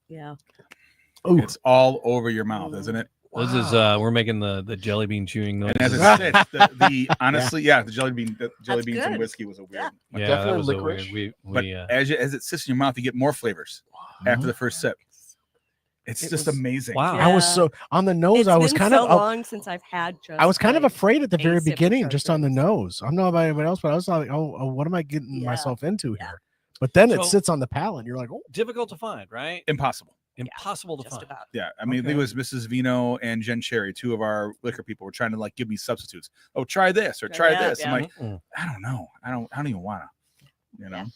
Yeah. Ooh. It's all over your mouth, isn't it? This is we're making the jelly bean chewing noise. And as it sits, the honestly, the jelly beans That's and good. whiskey was a weird. Yeah. yeah, that Definitely was a licorice. weird. But We as it sits in your mouth, you get more flavors after the first sip. It's It just was- amazing. wow. I was Yeah. so on the nose. It's I was been kind so of long since I've had just I was kind of like, afraid at the a very sip of beginning, just on the chartreuse. nose. I don't know about anybody else, but I was like, oh, what am I getting Yeah. myself into Yeah. here? But then it So- sits on the palate, and you're like, oh, difficult to find, right? Impossible. Impossible to Just find. about. Yeah, I mean, I think Okay. it was Mrs. Vino and Jen Cherry, two of our liquor people, were trying to like give me substitutes. Oh, try this or try Yeah, this. yeah. I'm like, Mm-mm. I don't know. I don't even want to. You know,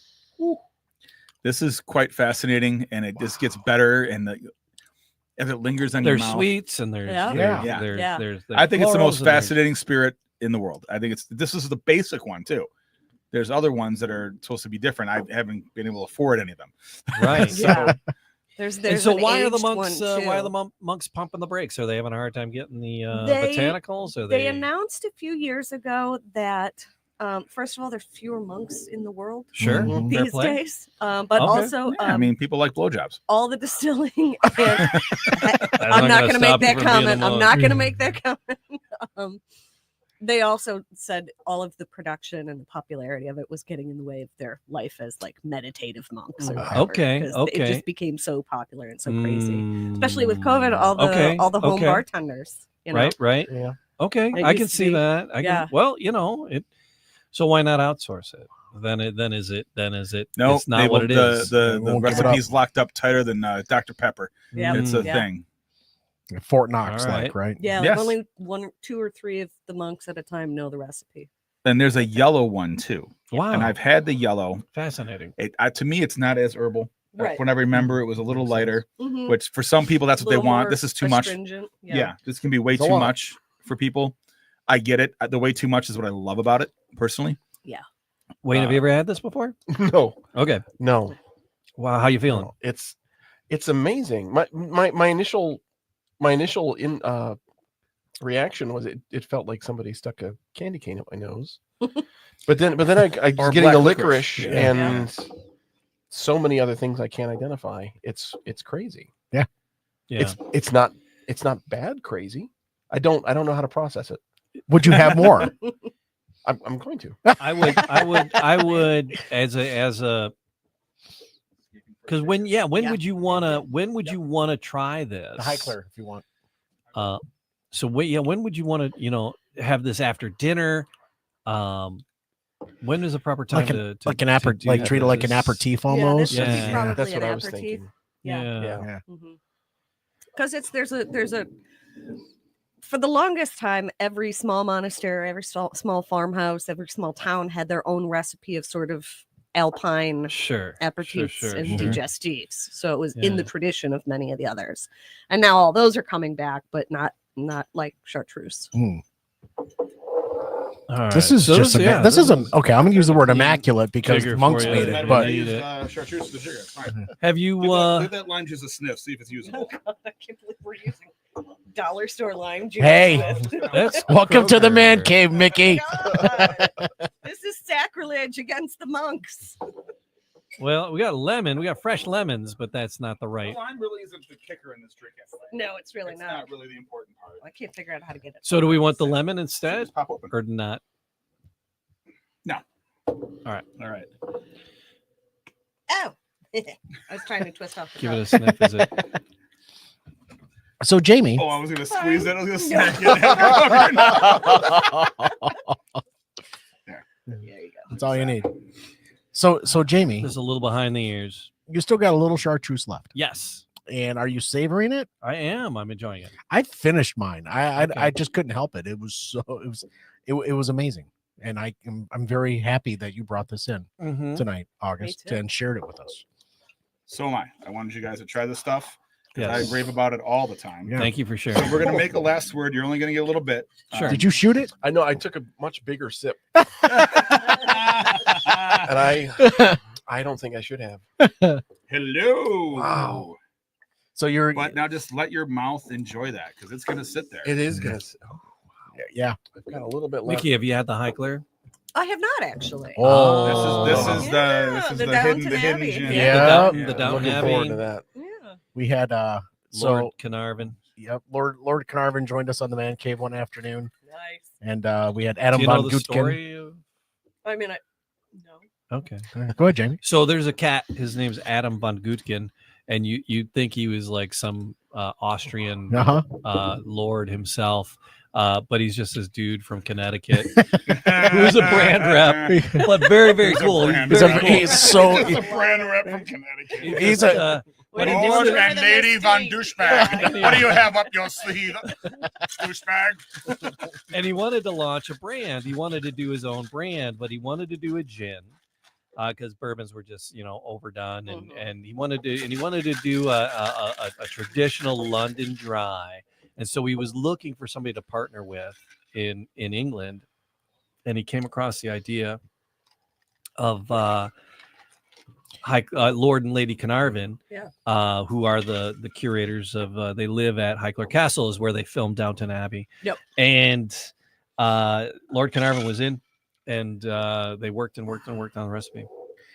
this is quite fascinating, and it just gets better, and as it lingers on There's your mouth. sweets and there's Yeah. there's, Yeah. there's, Yeah. there's I think it's the florals most and there's- fascinating spirit in the world. I think this is the basic one too. There's other ones that are supposed to be different. I haven't been able to afford any of them. Right. So, Yeah. There's And so an why are the aged monks one, why are too. the monks pumping the brakes? Are they having a hard time getting the They- botanicals? Or They announced a few years ago that first of all, there's fewer monks in the world sure Mhm. fair these play. days, but Okay. also yeah, I mean, people like blowjobs. all the distilling. And That's I'm not going to make stop you that from being a comment. I'm monk. not going to make that comment. They also said all of the production and the popularity of it was getting in the way of their life as like meditative monks. Or whatever, Okay, 'cause okay. It just became so popular and so crazy, especially with COVID. Okay, All the home okay. bartenders. You know? Right, right. Yeah. Okay, It I can used to see be- that. I yeah. can. Well, it. So why not outsource it? Then is it? No, it's not what it is. The won't give it up. recipe's locked up tighter than Dr. Pepper. Yeah. It's a Yeah. thing. Fort Knox, All like, right? Yeah, Yes. only 1, 2, or 3 of the monks at a time know the recipe. And there's a yellow one too. Wow, And I've had the yellow. fascinating. To me, it's not as herbal. Right. When I remember, it was a little lighter, Mhm. which for some people that's what they Little want. more This is too much. astringent. Yeah. This can be way It's a too lot. much for people. I get it. The way too much is what I love about it personally. Wayne, have you ever had this before? No, Okay. no. Wow, how you feeling? No. It's amazing. My initial reaction was it felt like somebody stuck a candy cane up my nose. but then I was Or getting black the licorice. licorice Yeah. and so many other things I can't identify. It's crazy. Yeah. It's not bad crazy. I don't know how to process it. Would you have more? I'm going to. I would as a because when Yeah. would you wanna try this? The Heikler, if you want. So when would you want to have this after dinner? When is the proper time Like an, to like an to aperitif, do like treat it like an this? aperitif Yeah, almost. this would be Yeah. probably That's what an I was aperitif. thinking. Yeah. Yeah. Yeah. Because there's a for the longest time, every small monastery, every small farmhouse, every small town had their own recipe of sort of alpine Sure. aperitifs sure, and sure. digestives. So it was in the Yeah. tradition of many of the others. And now all those are coming back, but not like chartreuse. All right. This is So just this is okay. I'm gonna use the word immaculate because Jigger monks for you. made Doesn't it, matter but you need chartreuse to the sugar. It's fine. Have you Give that lime juice a sniff. See if it's Oh usable. God, I can't believe we're using dollar store lime juice. Hey. that's welcome to the man Kroger. cave, Mickey. God. This is sacrilege against the monks. Well, we got lemon, we got fresh lemons, but that's not the right. Lime really isn't the kicker in this drink. No, it's really It's not. not really the important part. I can't figure out how to get it. So do we want the lemon instead Just pop open. or not? All right. Oh, I was trying to twist off the Give it a top. sniff. Is it? So Jamie, Oh, I was gonna squeeze it. I was gonna No. snack it. That's all you need. So Jamie, Just a little behind the ears. you still got a little chartreuse left, Yes, and are you savoring it? I am. I'm enjoying it. I finished mine. I Okay. just couldn't help it. It was amazing, and I'm very happy that you brought this in tonight, August, too. and shared it with us. So am I. I wanted you guys to try this stuff because Yes. I rave about it all the time. Yeah. Thank you for So sharing. we're gonna make a last word. You're only gonna get a little bit. Sure. Did you shoot it? I know I took a much bigger sip, and I don't think I should have. hello. Wow. So you're But now just let your mouth enjoy that because it's gonna sit there. It is gonna. Oh, yeah. I've got a little bit left. Mickey, have you had the high clear? I have not actually. Oh, This is Yeah, the the hidden Downton Abbey. gin. Yeah. The Yeah. Downton Looking forward Abbey. to that. Yeah. we had Lord Carnarvon. yep, Lord Carnarvon joined us on the Man Cave one afternoon, Nice. and we had Do Adam you know von the Gutken. story? I mean, no. Okay. Go ahead, Jamie. So there's a cat. His name's Adam von Gutken, and you'd think he was like some Austrian Uh-huh. lord himself, but he's just this dude from Connecticut who's a brand rep, but very very He's a cool. brand He's He's, very a, cool. he's so He's a brand rep from Connecticut. He's just, a- but he Lord did- and Lady Von Douchebag. What do you have up your sleeve, douchebag? and he wanted to launch a brand. He wanted to do his own brand, but he wanted to do a gin because bourbons were just overdone, and he wanted to do a traditional London dry, and so he was looking for somebody to partner with in England, and he came across the idea of Lord and Lady Carnarvon, who are the curators of. They live at Highclere Castle, is where they filmed Downton Abbey. Yep. And Lord Carnarvon was in, and they worked on the recipe.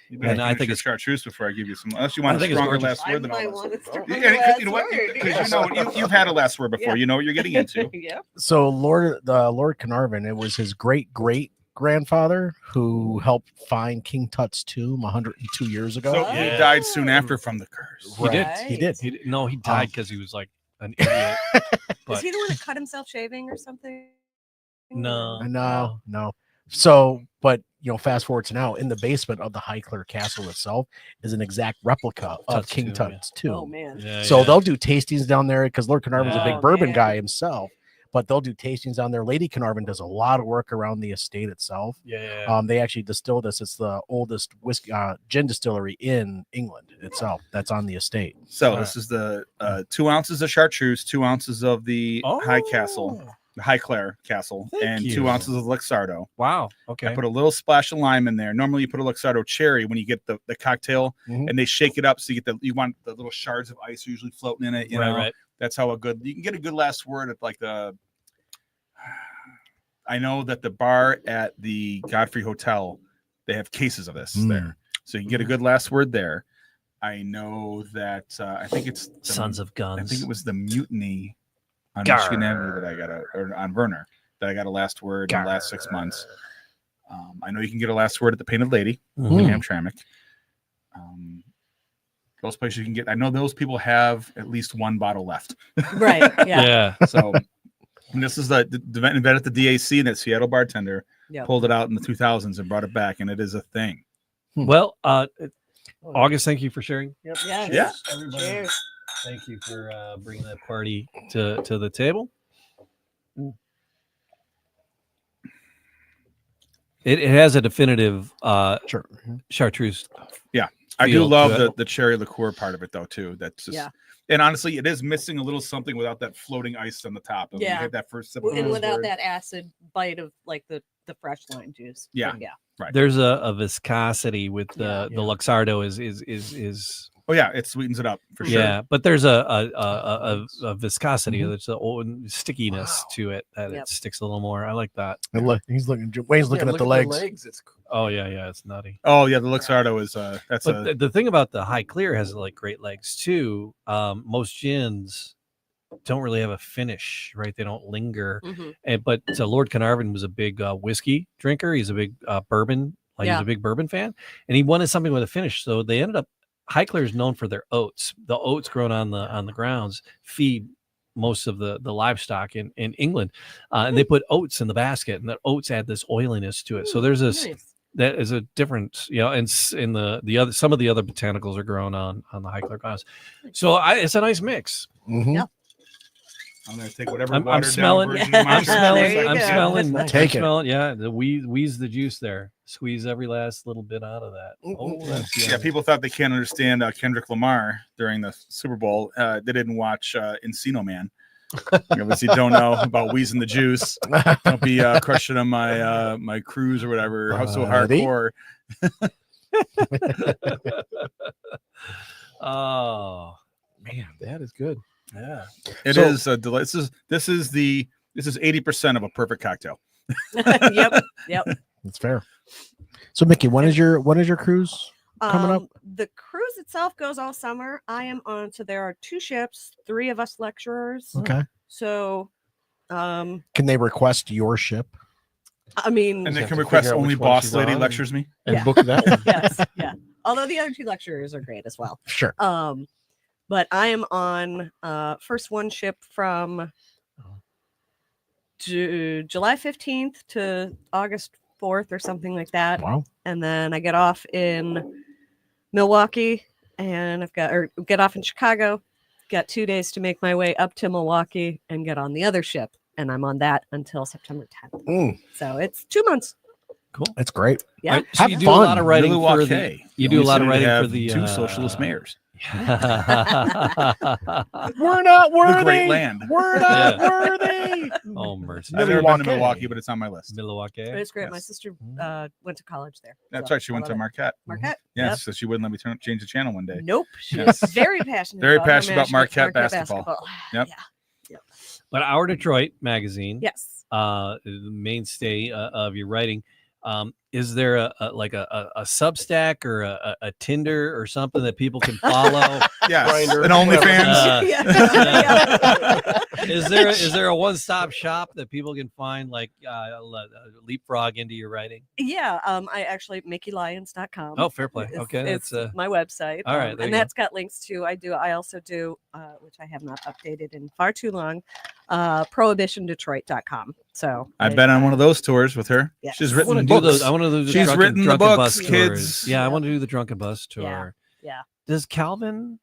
You better And I finish think your it's- chartreuse before I give you some. Unless you want I a think it's stronger gorgeous. last word than all I that want stuff. a stronger And you know what? last word, Because you know you've had a last word before. Yeah. You know what you're getting into. Yeah. So Lord Carnarvon, it was his great grandfather who helped find King Tut's tomb 102 years ago. So he died soon after from the curse. He did. He did. He died because he was like an idiot. Was But he the one that cut himself shaving or something? no, No. So, but fast forward to now, in the basement of the Highclere Castle itself is an exact replica of Tut's King tomb, yeah. Tut's tomb. Oh man. Yeah, So yeah. they'll do tastings down there because Lord Carnarvon's a Yeah. big bourbon man. guy himself, but they'll do tastings down there. Lady Carnarvon does a lot of work around the estate itself. Yeah. They actually distill this. It's the oldest whiskey gin distillery in England itself. That's on the estate. So this is the 2 ounces of chartreuse, 2 ounces of the High Castle, the Highclere Castle, Thank and you. 2 ounces of Luxardo. Wow. Okay. I put a little splash of lime in there. Normally, you put a Luxardo cherry when you get the cocktail, Mhm. and they shake it up so you want the little shards of ice usually floating in it. You know, right. that's how you can get a good last word at like the. I know that the bar at the Godfrey Hotel, they have cases of this there, so you can get a good last word there. I know that I think it's Sons of Guns. I think it was the Mutiny on Michigan Avenue that I got or on Werner that I got a last word in the last 6 months. I know you can get a last word at the Painted Lady Mhm. in Hamtramck. Those places you can get. I know those people have at least one bottle left. Right. Yeah. Yeah. So and this is the event invented at the DAC, and that Seattle bartender Yep. pulled it out in the 2000s and brought it back, and it is a thing. Well, August, thank you for sharing. Yeah. Yeah. Everybody, Cheers. thank you for bringing that party to the table. It has a definitive Sure. chartreuse. I do feel love to it. the cherry liqueur part of it though too. That's just Yeah. and honestly, it is missing a little something without that floating ice on the top. When Yeah. you get that first sip. Of And the without word. that acid bite of like the fresh lime juice. Yeah. Yeah. Right. There's a viscosity with the Yeah. Luxardo is Oh yeah, it sweetens it up for sure. yeah, but there's a viscosity. Mhm. There's a stickiness to it that Yep. it sticks a little more. I like that. And look, Wayne's looking at the legs. It's cool. Oh yeah, it's nutty. Oh yeah, the Luxardo is that's But the thing about the High Clear has like great legs too. Most gins don't really have a finish, right? They don't linger. Mhm. But Lord Carnarvon was a big whiskey drinker. He's a big bourbon, he's Yeah. a big bourbon fan, and he wanted something with a finish. So they ended up. High Clear is known for their oats. The oats grown on the grounds feed most of the livestock in England, and they put oats in the basket, and the oats add this oiliness to it. So there's this Nice. that is a different, and in the other, some of the other botanicals are grown on the high clerk house. So it's a nice mix. Mhm. Yep. I'm gonna take whatever I'm watered smelling- down version Yeah. of Monster There smelling, you I'm go. smelling, That's Take I'm it. smelling, yeah, the wheeze the juice there, squeeze every last little bit out of that. Oh, that's Yeah, yummy. people thought they can't understand Kendrick Lamar during the Super Bowl. They didn't watch Encino Man. You obviously don't know about wheezing the juice. Don't be crushing on my cruise or whatever. How so Buddy. hardcore? Oh Man, that is good. yeah. It So- is a delight. This is 80% of a perfect cocktail. Yep. Yep. That's fair. So Mickey, when is your cruise coming up? The cruise itself goes all summer. I am on. So there are 2 ships, 3 of us lecturers. Okay. So, Can they request your ship? I mean, And You they have can to request figure out only which one boss she's lady on. lectures me. And Yeah. book that. yes, yeah. Although the other 2 lecturers are great as well. Sure. But I am on first one ship from July 15th to August 4th or something like that. Wow. And then I get off in Milwaukee and get off in Chicago. Got 2 days to make my way up to Milwaukee and get on the other ship. And I'm on that until September 10th. Mm, So it's 2 months. Cool. that's great. Yeah. So Have you do a lot fun. of writing for Milwaukee. the. You The do a only lot of city to writing for have the 2 socialist mayors. We're not worthy. The great land. We're not worthy. Oh mercy. I've never been to Milwaukee. Milwaukee, but it's on my list. Milwaukee. It's great. My Yes. sister went to college there. That's so right. She I went to love it. Marquette. Marquette. Yes, Yep. so she wouldn't let me change the channel one day. Nope. She Yes. was very passionate. Very about her passionate about Marquette basketball. basketball. Yep. Yeah. But Our Detroit magazine, Yes. the mainstay of your writing. Is there a Substack or a Tinder or something that people can follow? Yes, Grindr. and OnlyFans. Yeah. Is there a one-stop shop that people can find, like leapfrog into your writing? Yeah. I actually MickeyLyons.com. Oh, fair play. It's- Okay, it's that's my website. all right, there and you go. that's got links to. I also do, which I have not updated in far too long. ProhibitionDetroit.com. So I've been on one of those tours with her. Yes. She's I I written want to do books. the. I want to do the She's drunken, written the drunken books, bus kids. tours. Yeah, I want to do the drunken bus tour. Yeah. Does Calvin?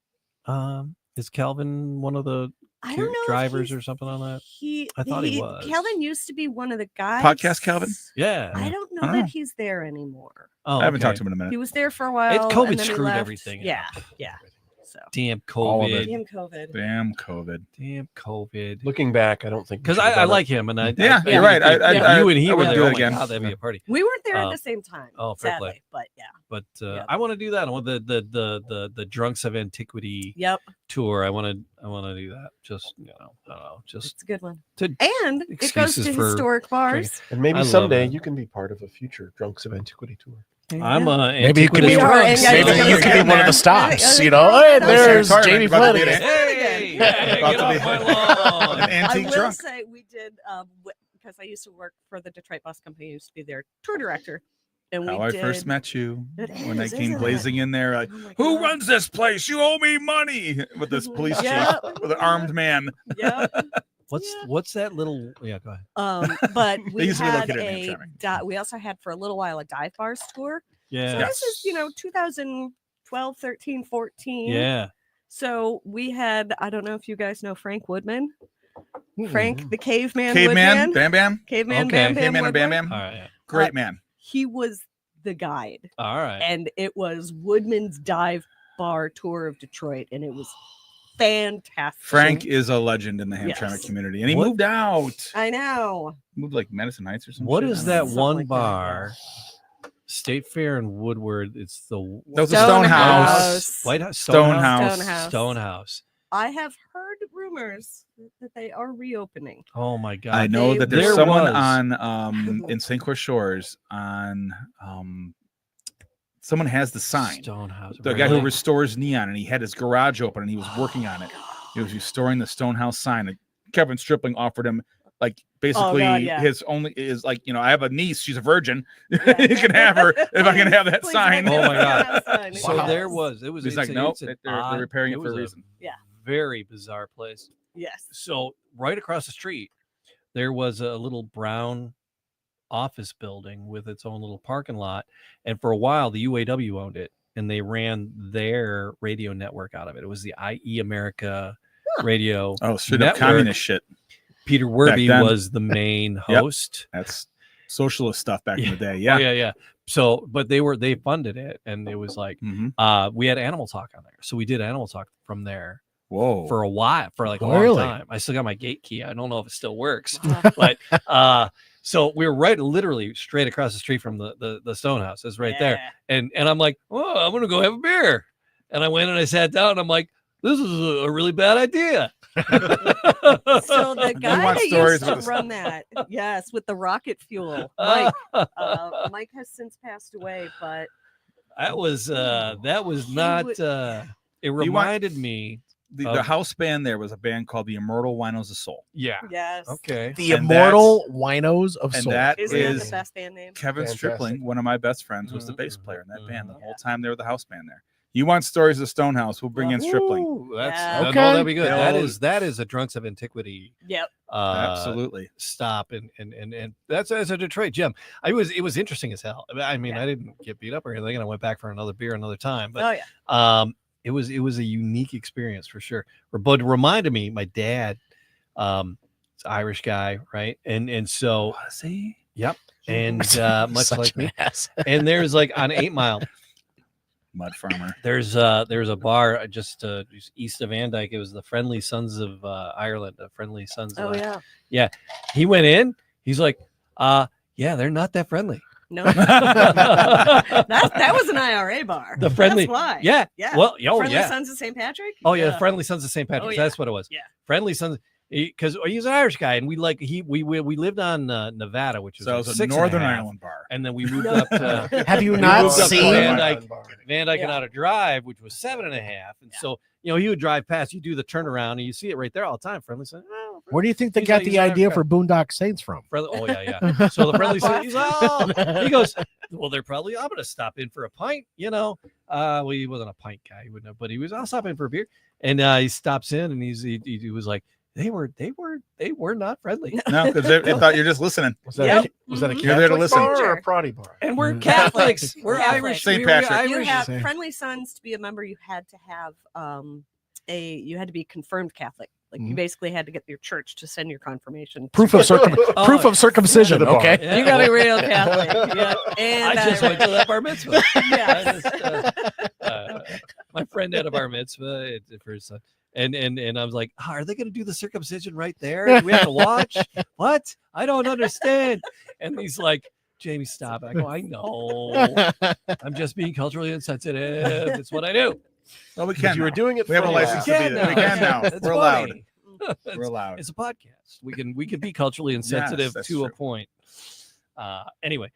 Is Calvin one of the I don't know if drivers he's- or something on that? He. I thought he was. Calvin used to be one of the guys. Podcast Calvin? Yeah. I don't know I don't that know. he's there anymore. Oh, I haven't okay. talked to him in a minute. He was there for a while. It's COVID and then he screwed left. everything Yeah. up. Yeah. So. Damn All of it. COVID. Damn COVID. Damn COVID. Damn COVID. Looking back, I don't think we Because should have I done it. like him, and I Yeah, you're right. you and he I were would there. do Oh it my again. God, that'd be a party. We weren't there Uh, at the same time. oh, fair play. sadly, but yeah. But Yep. I want to do that. I want the Drunks of Antiquity Yep. tour. I want to do that. Just I don't know. Just It's a good one. to And it goes Excuses to for historic bars. And maybe I love someday it. you can be part of a future Drunks of Antiquity tour. I'm Maybe you could Antiquity be We are, drunk. and yeah, Maybe you're you gonna could get be one of there. the stops. I You think know, you're hey, right. there's Sorry, Jamie about to Flynn. be an- Hey, yeah, About get to off be- my lawn. An I antique will drunk. say we did because I used to work for the Detroit Bus Company. I used to be their tour director, and we How I did. first met you It when I is, came isn't it? blazing in there, like, Oh my who God. runs this place? You owe me money with this police chief Yeah. with an armed man. Yeah. What's that little? Yeah, go ahead. But we used to be had located in a Hamtramck. we also had for a little while a dive bars tour. Yeah, So this is 2012, 13, 14. yeah. So we had, I don't know if you guys know Frank Woodman. Mm-mm. Frank the caveman Caveman, Woodman. Bam Bam, Caveman Okay. Bam Bam Caveman and Bam Woodman. Bam. All right, yeah. Great man. He was the guide. All right. And it was Woodman's dive bar tour of Detroit. And it was fantastic. Frank is a legend in the Hamtramck Yes. community, and he What- moved out. I know. Moved like Medicine Heights or something. What is that Something one like that, bar? State Fair in Woodward. It's the That was a Stonehouse. Stonehouse. White House. Stonehouse. Stonehouse. Stonehouse. I have heard rumors that they are reopening. Oh my God. I know They- that there's There someone was. on in St. Croix Shores on someone has the sign. Stonehouse. The guy who Really? restores neon, and he had his garage open, and he was working on it. He was restoring the Stonehouse sign. And Kevin Stripling offered him like basically yeah. his only is like, you know, I have a niece, she's a virgin. Yeah. You can have her if I can have that Please sign. let me Oh my have God. that sign. So Wow. there was. It was. He's it's like, a- nope, it's an they're odd- repairing it for was a reason. Very bizarre place. Yes. So right across the street, there was a little brown office building with its own little parking lot. And for a while, the UAW owned it, and they ran their radio network out of it. It was the IE America radio. Oh, straight up network. communist shit. Peter Werby then. was the main host. That's socialist stuff back in the day. Yeah. Yeah. Yeah. So, but they funded it, and it was like, Mhm. we had Animal Talk on there. So we did Animal Talk from there Whoa. for a while, for like a Really? long time. I still got my gate key. I don't know if it still works, but so we were right, literally straight across the street from the Stone House. It's right there, and I'm like, oh, I'm gonna go have a beer, and I went and I sat down. And I'm like, this is a really bad idea. So the guy want that stories used to with run that, yes, with the rocket fuel, Mike. Mike has since passed away, but that was He not. would- It reminded me. The house band there was a band called the Immortal Winos of Soul. Yeah. yes, Okay. The And immortal winos of And soul. that isn't that is the best band name? Kevin Fantastic. Stripling, one of my best friends, was the bass Mhm, player in that band the mhm. whole time they were the house band there. You want stories of Stonehouse? We'll bring in Stripling. Ooh, that's Yeah. no, Okay. that'd be good. Those- That is a Drunks of Antiquity. Yep. Absolutely. Stop and that's a Detroit gem. It was interesting as hell. I mean, I didn't get beat up or anything, and I went back for another beer another time. But Oh yeah. it was a unique experience for sure. But it reminded me, my dad, it's Irish guy, right? And so Was he? yep. And much Such like an me. ass. And there's like on 8 Mile, Mud Farmer. there's a bar just east of Van Dyke. It was the Friendly Sons of Ireland, the Friendly Sons of Oh yeah. He went in, he's like, yeah, they're not that friendly. No, that was an IRA bar. The Friendly, That's why. yeah, Yeah. well, Friendly Sons of St. Patrick. Oh yeah, the Friendly Sons of St. Patrick's. yeah. That's what it was. Yeah. Friendly Sons, because he's an Irish guy, and we lived on Nevada, which was So it like was a 6.5, Northern Ireland bar. and then we moved up to Have you We not moved up to seen? Van Dyke and Yeah. Outer Drive, which was 7.5, and so he would drive past, you do the turnaround, and you see it right there all the time. Friendly Sons. Oh, Where do you think they He's got like- he's the an idea Irish for Boondock Saints from? Friendly, oh yeah. So the Friendly Sons, he's he goes, well, they're probably, I'm gonna stop in for a pint, well, he wasn't a pint guy, he wouldn't have, but I'll stop in for a beer, and he stops in, and he was like, they were not friendly, No, because they thought you're just listening. Was that, Yep. was that a Mhm. You're there to Catholic listen. bar or a Proddy bar? and we're Mhm. Catholics, we're Catholic. Irish, St. we were Patrick. You Irish. have Same. Friendly Sons to be a member. You had to have you had to be confirmed Catholic. Like you Mhm. basically had to get your church to send your confirmation. Proof of Oh, proof of circumcision. To the bar. Okay. Yeah. You got a real Catholic. Yeah. And I just went to that bar mitzvah. Yes. My friend had a bar mitzvah for his son. And I was like, are they going to do the circumcision right there? Do we have to watch? What? I don't understand. And he's like, Jamie, stop. I go, I know. I'm just being culturally insensitive. It's what I do. Well, we But can. you were now. doing it. We have a for license while. to be there. We can now. It's We're allowed. funny. We're allowed. It's a podcast. We can be culturally insensitive that's to a true. point. Anyway,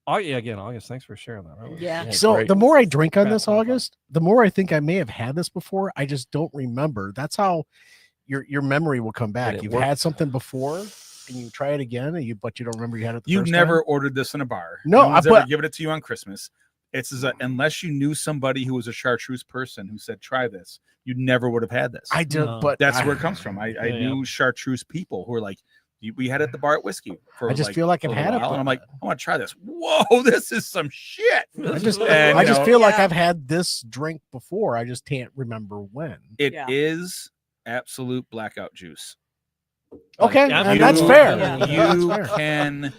again, August, thanks for sharing that. That was- Yeah. Yeah, So great. the more I drink on Crap this ton of fun. August, the more I think I may have had this before. I just don't remember. That's how your memory will come back. it You've work? had something before and you try it again, but you don't remember you had it. The You've first never time? ordered this in a bar. No, one's but- ever given it to you on Christmas. It's unless you knew somebody who was a chartreuse person who said, try this, you never would have had this. I did, No. but That's I, where it comes from. I Yeah. knew chartreuse people who were like, we had it at the bar at Whiskey. For I just feel like a I've little had it, while, but- and I'm like, I want to try this. Whoa, this is some shit. I just, And, I you just know- feel like Yeah. I've had this drink before. I just can't remember when. It Yeah. is absolute blackout juice. Okay, yeah, and you- that's fair. Yeah. That's You fair. can.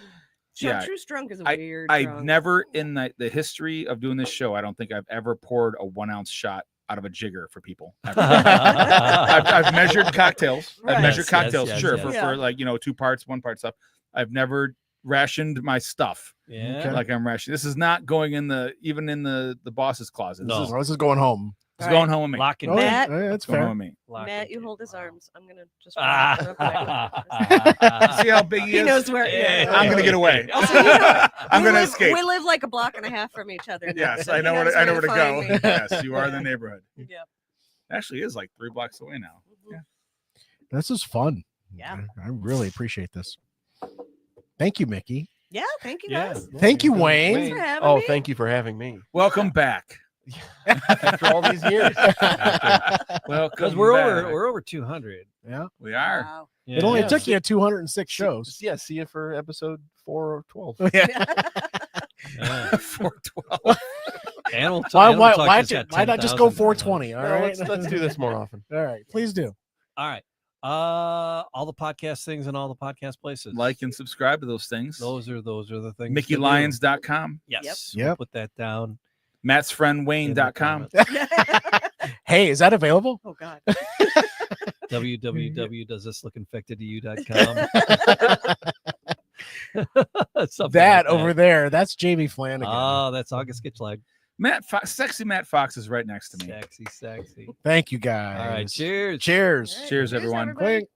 Yeah, Chartreuse drunk is a weird I drunk. never in the history of doing this show, I don't think I've ever poured a 1 ounce shot out of a jigger for people. ever. I've measured cocktails. Right. I've measured Yes, yes, cocktails, yes, sure, yes. Yeah. for like 2 parts, 1 part stuff. I've never rationed my stuff Yeah. Okay. like I'm rationing. This is not going in even in the boss's closet. No. This is Well, this is going home. it's going home with me. Lock and Oh, Matt- yeah, that's It's going fair. home with me. lock Matt, and you key. hold his arms. I'm gonna just. See how big he He is? knows where. Yeah. I'm gonna get away. Also, you know, I'm we gonna live- escape. We live like a block and a half from each other. now. Yes, He I know where knows to go. find me. Yes, you are in the neighborhood. Yep. Actually, is like 3 blocks away now. Yeah. This is fun. Yeah. I really appreciate this. Thank you, Mickey. Yeah. Thank you Yeah. guys. Thank you, Wayne. Thanks for having Oh, me. thank you for having me. Welcome back. After all these years. Well, Because we're over 200. Yeah. We are. Wow. Yeah. It only Yeah. took you 206 shows. Yeah, see you for episode 4 or 12. Yeah. Yeah. 412. Animal Why not just go 420? All Well, right. let's do this more often. All right. Please do. All right. All the podcast things and all the podcast places. Like and subscribe to those things. those are the things. MickeyLions.com. Yes. Yep. We'll put that down. MattsFriendWayne.com. Hey, is that available? Oh God. www.doesitslookinfectedto.com. That over there, that's Jamie Flanagan. Oh, that's August Skitchlag. Sexy Matt Fox is right next to me. Sexy. Thank you guys. All right. Cheers. Cheers. All right. Cheers, everyone. everybody. Clink.